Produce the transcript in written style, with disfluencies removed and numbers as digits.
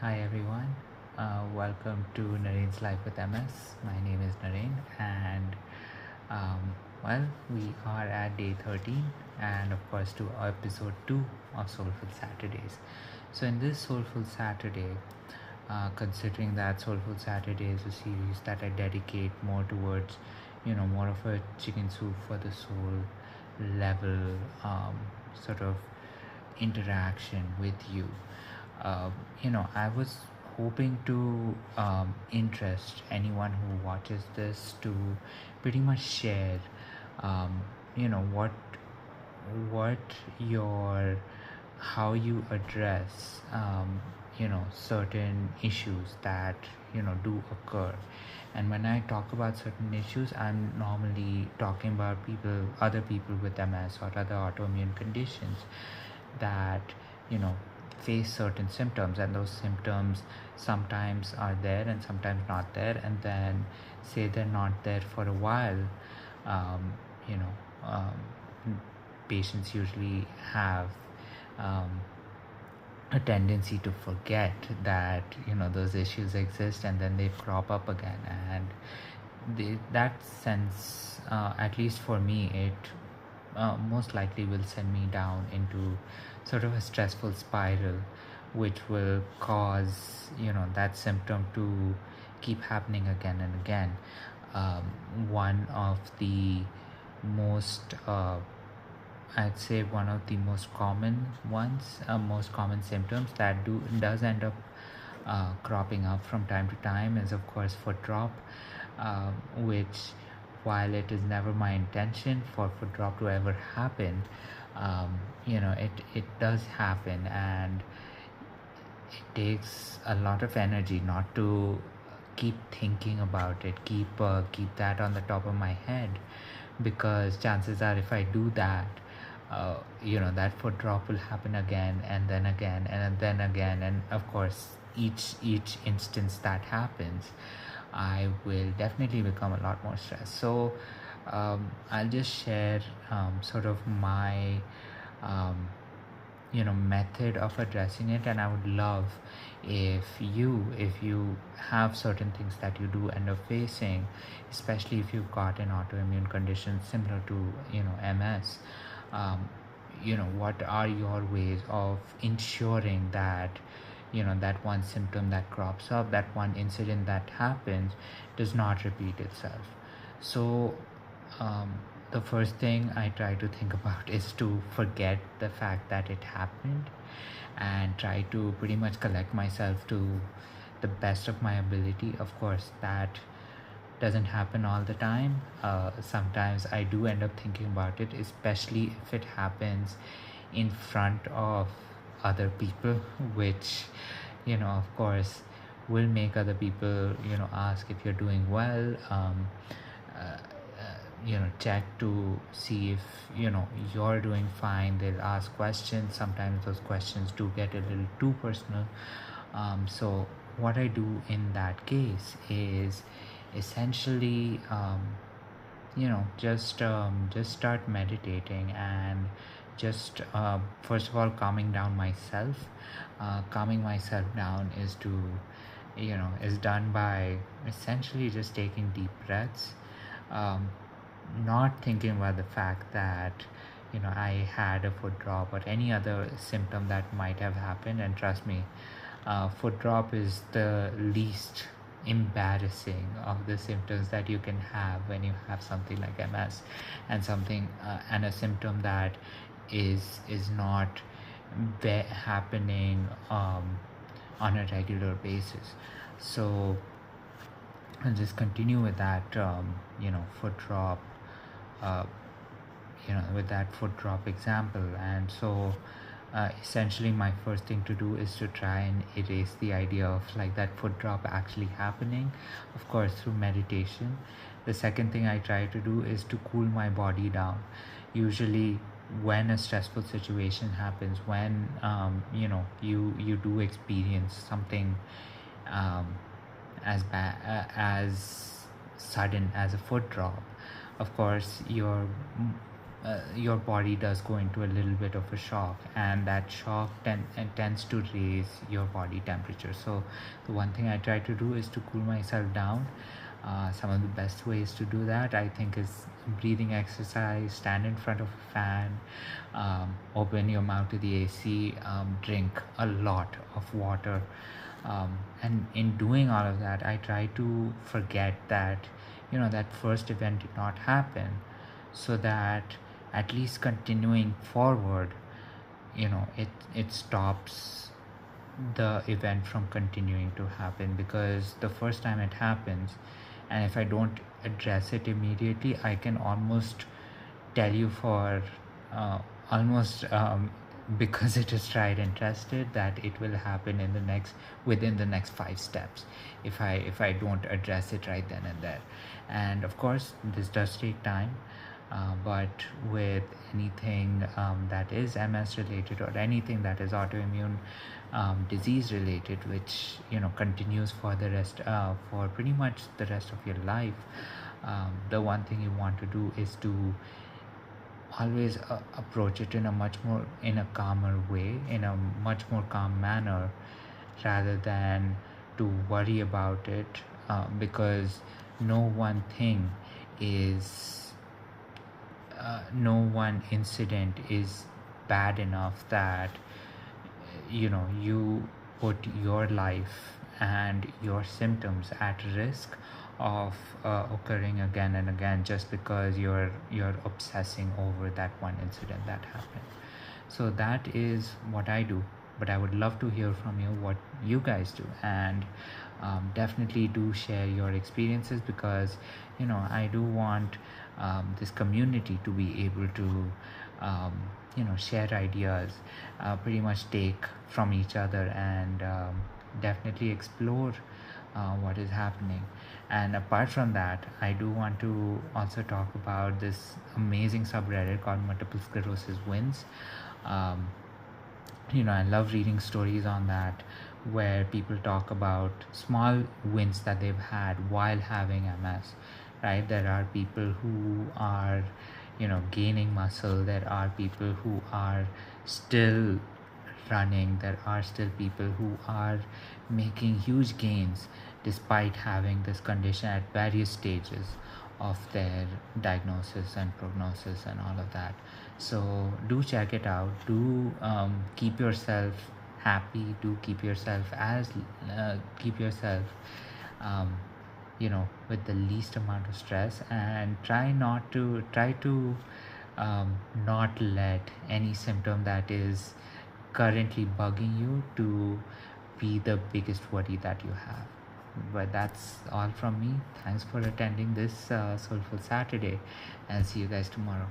Hi everyone, welcome to Naren's Life with MS. My name is Naren, and um, we are at day 13 and, of course, to episode 2 of Soulful Saturdays. So, in this Soulful Saturday, considering that Soulful Saturday is a series that I dedicate more towards, more of a chicken soup for the soul level sort of interaction with you. uh, I was hoping to interest anyone who watches this to pretty much share, um, you know, what your how you address, certain issues that do occur. And when I talk about certain issues, I'm normally talking about other people with MS or other autoimmune conditions that you know face certain symptoms, and those symptoms sometimes are there and sometimes not there, and then say they're not there for a while. um, you know um, Patients usually have um, a tendency to forget that those issues exist, and then they crop up again. And that sense, at least for me, it most likely will send me down into sort of a stressful spiral, which will cause that symptom to keep happening again and again. um, One of the most I'd say one of the most common symptoms that does end up cropping up from time to time is, of course, foot drop, which, while it is never my intention for foot drop to ever happen, it does happen, and it takes a lot of energy not to keep thinking about it, keep that on the top of my head, because chances are, if I do that, that foot drop will happen again and then again and then again. And of course, each instance that happens, I will definitely become a lot more stressed. So I'll just share sort of my um, method of addressing it. And I would love if you have certain things that you do end up facing, especially if you've got an autoimmune condition similar to MS. um, what are your ways of ensuring that that one symptom that crops up, that one incident that happens, does not repeat itself? So um, the first thing I try to think about is to forget the fact that it happened, and try to pretty much collect myself to the best of my ability. Of course, that doesn't happen all the time. Sometimes I do end up thinking about it, especially if it happens in front of other people, which, of course, will make other people, ask if you're doing well. Uh, Check to see if you're doing fine. They'll ask questions. Sometimes those questions do get a little too personal. So what I do in that case is essentially, just start meditating, and just first of all, calming myself down is done by essentially just taking deep breaths, um, not thinking about the fact that I had a foot drop or any other symptom that might have happened. And trust me, foot drop is the least embarrassing of the symptoms that you can have when you have something like MS, and a symptom that is not happening on a regular basis. So I'll just continue with that foot drop, uh, with that foot drop example. And so essentially, my first thing to do is to try and erase the idea of like that foot drop actually happening, of course, through meditation. The second thing I try to do is to cool my body down. Usually when a stressful situation happens, when you do experience something um, as sudden as a foot drop, of course, your your body does go into a little bit of a shock, and that shock tends to raise your body temperature. So the one thing I try to do is to cool myself down. Some of the best ways to do that, I think, is breathing exercise, stand in front of a fan, open your mouth to the AC, drink a lot of water. And in doing all of that, I try to forget that, that first event did not happen, so that at least continuing forward, it stops the event from continuing to happen. Because the first time it happens, and if I don't address it immediately, I can almost tell you for almost because it is tried and tested, that it will happen within the next 5 steps, if I don't address it right then and there. And of course this does take time, but with anything that is MS related, or anything that is autoimmune disease related, which continues for the rest for pretty much the rest of your life, the one thing you want to do is to always approach it in a calmer way, in a much more calm manner, rather than to worry about it, because no one thing is no one incident is bad enough that you put your life and your symptoms at risk of occurring again and again, just because you're obsessing over that one incident that happened. So that is what I do, but I would love to hear from you what you guys do. And definitely do share your experiences, because I do want this community to be able to share ideas, pretty much take from each other, and definitely explore what is happening. And apart from that, I do want to also talk about this amazing subreddit called Multiple Sclerosis Wins. um, I love reading stories on that, where people talk about small wins that they've had while having MS, right? There are people who are gaining muscle, there are people who are still running, there are still people who are making huge gains despite having this condition at various stages of their diagnosis and prognosis and all of that. So do check it out. Do keep yourself happy. Do keep yourself um, with the least amount of stress, and try to not let any symptom that is currently bugging you to be the biggest worry that you have. But that's all from me. Thanks for attending this Soulful Saturday, and see you guys tomorrow.